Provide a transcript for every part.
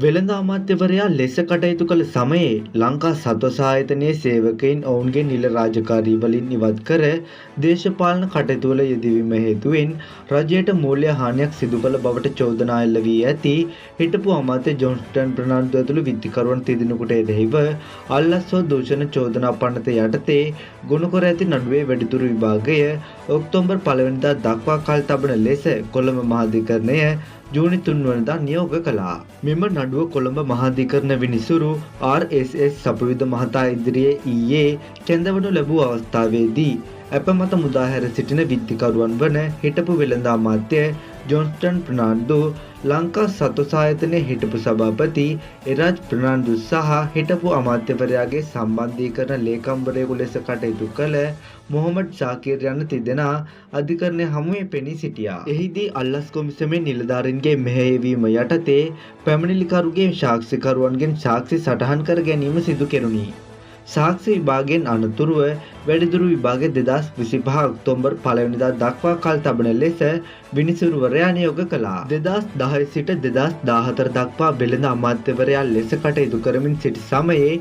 වෙළඳ අමාත්‍යවරයා ලෙස කටයුතු කළ සමයේ ලංකා සත්ව සායතනයේ සේවකයින් ඔවුන්ගේ නිල රාජකාරී වලින් ඉවත් කර දේශපාලන කටයුතුවල යෙදවීම හේතුවෙන් රජයට මූල්‍ය හානියක් සිදු කළ බවට චෝදනා එල්ල වී ඇති හිටපු අමාත්‍ය ජොන්ස්ටන් ප්‍රනාන්දු ඇතුළු විත්තිකරුවන් තිදෙනෙකුට එරෙහිව අල්ලස්ව දූෂණ චෝදනා පනත යටතේ ගොනු කර ඇති නඩුවේ වැඩිදුර විභාගය ඔක්තෝබර් 1 වෙනිදා දක්වා කල් තබන ලෙස කොළඹ මහාධිකරණය ජූනි 3 වෙනිදා නියෝග කළා. මෙම නඩුව කොළඹ මහාධිකරණ විනිසුරු RSS සපවිද මහතා ඉදිරියේ ඊයේ කැඳවනු ලැබූ අවස්ථාවේදී අප මත මුදා හැර සිටින විත්තිකරුවන් වන හිටපු වෙළඳ අමාත්‍ය ජොන්ස්ටන් ප්‍රනාන්දු, ලංකා සත්ව සායතනයේ හිටපු සභාපති එරාජ් ප්‍රනාන්දු සහ හිටපු අමාත්‍යවරයාගේ සම්බන්ධීකරණ ලේකම්වරයෙකු ලෙස කටයුතු කළ මොහොමඩ් ශාකිර් යන තිදෙනා අධිකරණය හමුවේ පෙනී සිටියා. එහිදී අල්ලස් කොමිසමේ නිලධාරීන්ගේ මෙහෙයවීම යටතේ පැමිණිලිකරුගේ සාක්ෂිකරුවන්ගෙන් සාක්ෂි සටහන් කර ගැනීම සිදු කෙරුණි. සාක්ෂි විභාගයෙන් අනතුරුව වැඩිදුර විභාගය 2025 ඔක්තෝබර් 1 වෙනිදා දක්වා කල් තබන ලෙස විනිසුරුවරයා නියෝග කළා. 2010 සිට 2014 දක්වා වෙළඳ අමාත්‍යවරයා ලෙස කටයුතු කරමින් සිටි සමයේ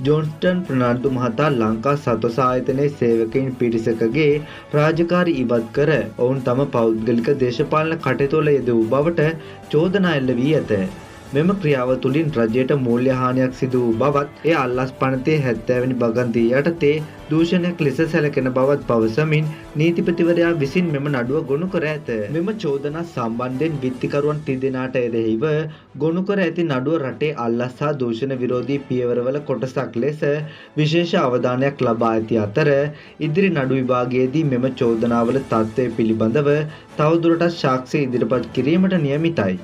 ජොන්ස්ටන් ප්‍රනාන්දු මහතා ලංකා සත්ව සායතනයේ සේවකයින් පිරිසකගේ රාජකාරී ඉවත් කර ඔවුන් තම පෞද්ගලික දේශපාලන කටයුතුවල යෙදවූ බවට චෝදනා එල්ල වී ඇත. මෙම ක්‍රියාව තුළින් රජයට මූල්‍ය හානියක් සිදු වූ බවත් එය අල්ලස් පනතේ 70 වෙනි බගන්තිය යටතේ දූෂණයක් ලෙස සැලකෙන බවත් පවසමින් නීතිපතිවරයා විසින් මෙම නඩුව ගොනු කර ඇත. මෙම චෝදනා සම්බන්ධයෙන් විත්තිකරුවන් තිදෙනාට එරෙහිව ගොනු කර ඇති නඩුව රටේ අල්ලස් හා දූෂණ විරෝධී පියවරවල කොටසක් ලෙස විශේෂ අවධානයක් ලබා ඇති අතර ඉදිරි නඩු විභාගයේදී මෙම චෝදනාවල තත්ත්වය පිළිබඳව තවදුරටත් සාක්ෂි ඉදිරිපත් කිරීමට නියමිතයි.